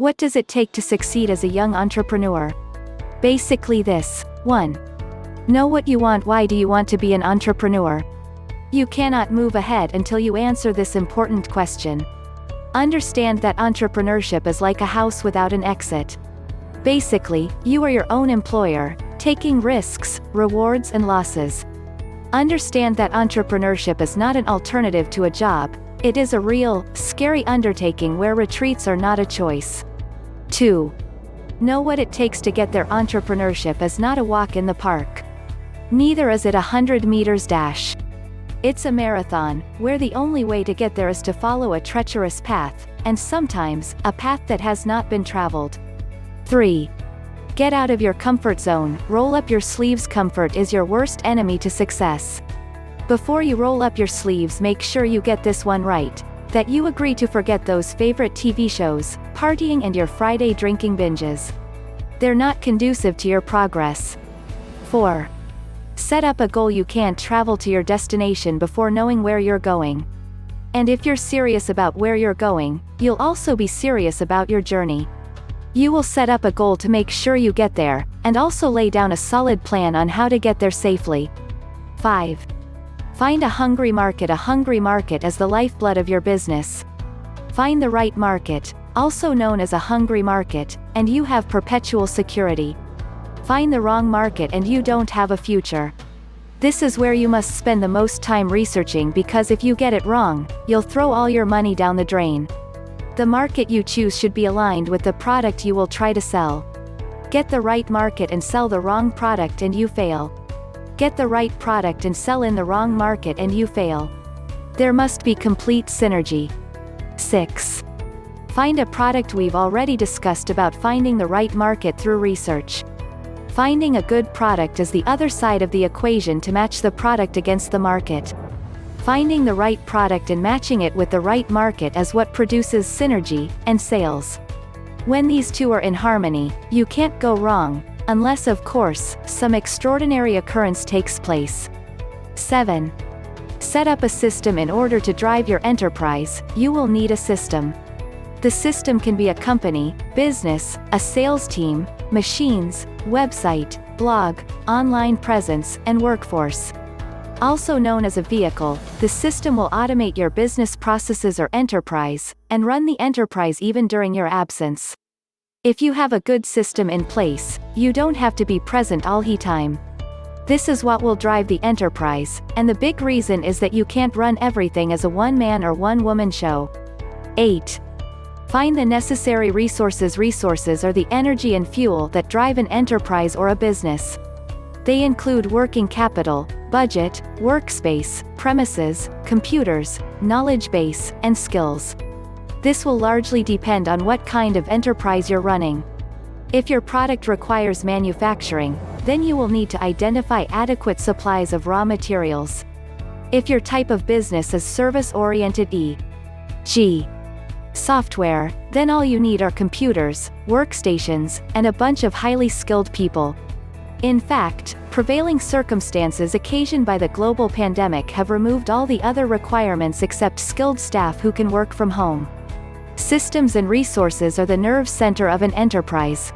What does it take to succeed as a young entrepreneur? Basically this. 1. Know what you want. Why do you want to be an entrepreneur? You cannot move ahead until you answer this important question. Understand that entrepreneurship is like a house without an exit. Basically, you are your own employer, taking risks, rewards and losses. Understand that entrepreneurship is not an alternative to a job, it is a real, scary undertaking where retreats are not a choice. 2. Know what it takes to get there. Entrepreneurship is not a walk in the park. Neither is it a 100 meters dash. It's a marathon, where the only way to get there is to follow a treacherous path, and sometimes, a path that has not been traveled. 3. Get out of your comfort zone. Roll up your sleeves. Comfort is your worst enemy to success. Before you roll up your sleeves, make sure you get this one right, that you agree to forget those favorite TV shows, partying and your Friday drinking binges. They're not conducive to your progress. 4. Set up a goal. You can't travel to your destination before knowing where you're going. And if you're serious about where you're going, you'll also be serious about your journey. You will set up a goal to make sure you get there, and also lay down a solid plan on how to get there safely. 5. Find a hungry market. A hungry market is the lifeblood of your business. Find the right market, also known as a hungry market, and you have perpetual security. Find the wrong market and you don't have a future. This is where you must spend the most time researching, because if you get it wrong, you'll throw all your money down the drain. The market you choose should be aligned with the product you will try to sell. Get the right market and sell the wrong product and you fail. Get the right product and sell in the wrong market and you fail. There must be complete synergy. 6. Find a product. We've already discussed about finding the right market through research. Finding a good product is the other side of the equation to match the product against the market. Finding the right product and matching it with the right market is what produces synergy and sales. When these two are in harmony, you can't go wrong, unless of course, some extraordinary occurrence takes place. 7. Set up a system. In order to drive your enterprise, you will need a system. The system can be a company, business, a sales team, machines, website, blog, online presence, and workforce. Also known as a vehicle, the system will automate your business processes or enterprise, and run the enterprise even during your absence. If you have a good system in place, you don't have to be present all the time. This is what will drive the enterprise, and the big reason is that you can't run everything as a one-man or one-woman show. 8. Find the necessary resources. Resources are the energy and fuel that drive an enterprise or a business. They include working capital, budget, workspace, premises, computers, knowledge base, and skills. This will largely depend on what kind of enterprise you're running. If your product requires manufacturing, then you will need to identify adequate supplies of raw materials. If your type of business is service-oriented e.g. software, then all you need are computers, workstations, and a bunch of highly skilled people. In fact, prevailing circumstances occasioned by the global pandemic have removed all the other requirements except skilled staff who can work from home. Systems and resources are the nerve center of an enterprise.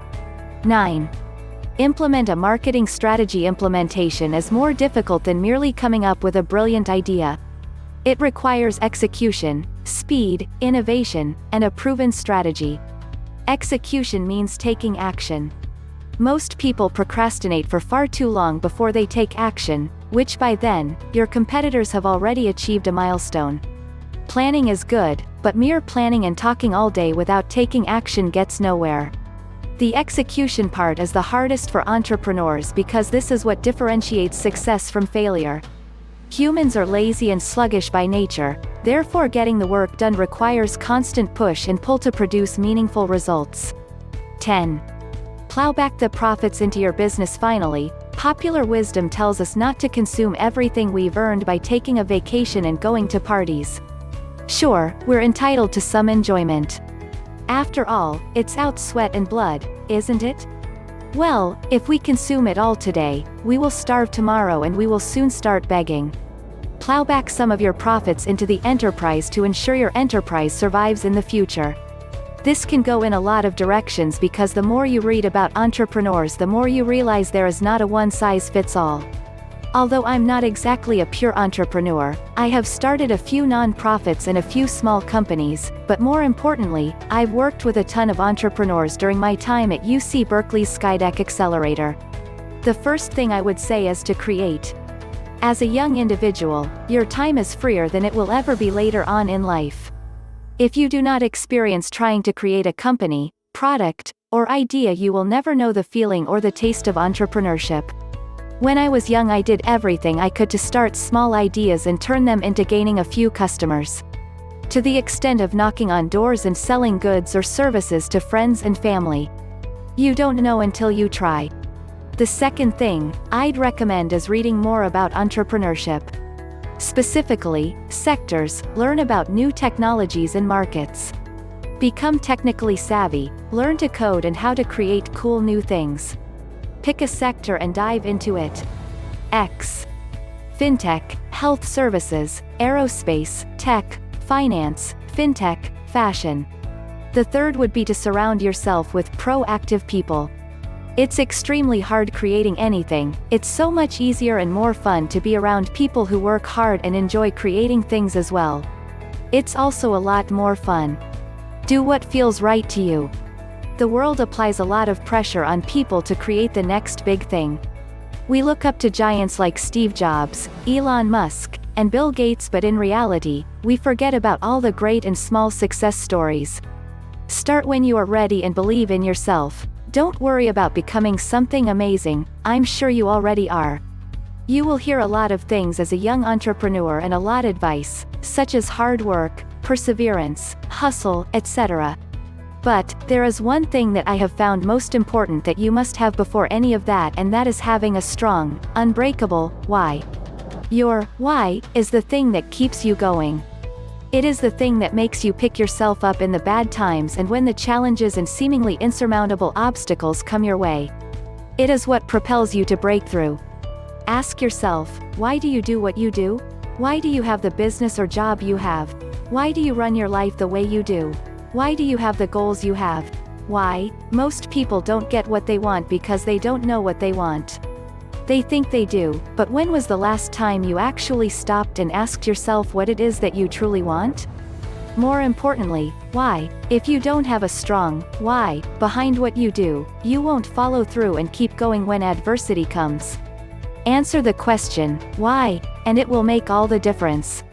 9. Implement a marketing strategy. Implementation is more difficult than merely coming up with a brilliant idea. It requires execution, speed, innovation, and a proven strategy. Execution means taking action. Most people procrastinate for far too long before they take action, which by then, your competitors have already achieved a milestone. Planning is good, but mere planning and talking all day without taking action gets nowhere. The execution part is the hardest for entrepreneurs because this is what differentiates success from failure. Humans are lazy and sluggish by nature, therefore getting the work done requires constant push and pull to produce meaningful results. 10. Plow back the profits into your business. Finally, popular wisdom tells us not to consume everything we've earned by taking a vacation and going to parties. Sure, we're entitled to some enjoyment. After all, it's out sweat and blood, isn't it? Well, if we consume it all today, we will starve tomorrow and we will soon start begging. Plow back some of your profits into the enterprise to ensure your enterprise survives in the future. This can go in a lot of directions because the more you read about entrepreneurs, the more you realize there is not a one-size-fits-all. Although I'm not exactly a pure entrepreneur, I have started a few non-profits and a few small companies, but more importantly, I've worked with a ton of entrepreneurs during my time at UC Berkeley's Skydeck Accelerator. The first thing I would say is to create. As a young individual, your time is freer than it will ever be later on in life. If you do not experience trying to create a company, product, or idea, you will never know the feeling or the taste of entrepreneurship. When I was young, I did everything I could to start small ideas and turn them into gaining a few customers. To the extent of knocking on doors and selling goods or services to friends and family. You don't know until you try. The second thing I'd recommend is reading more about entrepreneurship. Specifically, sectors, learn about new technologies and markets. Become technically savvy, learn to code and how to create cool new things. Pick a sector and dive into it. X. Fintech, health services, aerospace, tech, finance, fintech, fashion. The third would be to surround yourself with proactive people. It's extremely hard creating anything. It's so much easier and more fun to be around people who work hard and enjoy creating things as well. It's also a lot more fun. Do what feels right to you. The world applies a lot of pressure on people to create the next big thing. We look up to giants like Steve Jobs, Elon Musk, and Bill Gates, but in reality, we forget about all the great and small success stories. Start when you are ready and believe in yourself. Don't worry about becoming something amazing, I'm sure you already are. You will hear a lot of things as a young entrepreneur and a lot of advice, such as hard work, perseverance, hustle, etc. But, there is one thing that I have found most important that you must have before any of that, and that is having a strong, unbreakable, why. Your why is the thing that keeps you going. It is the thing that makes you pick yourself up in the bad times and when the challenges and seemingly insurmountable obstacles come your way. It is what propels you to breakthrough. Ask yourself, why do you do what you do? Why do you have the business or job you have? Why do you run your life the way you do? Why do you have the goals you have? Why? Most people don't get what they want because they don't know what they want. They think they do, but when was the last time you actually stopped and asked yourself what it is that you truly want? More importantly, why? If you don't have a strong why behind what you do, you won't follow through and keep going when adversity comes. Answer the question, why, and it will make all the difference.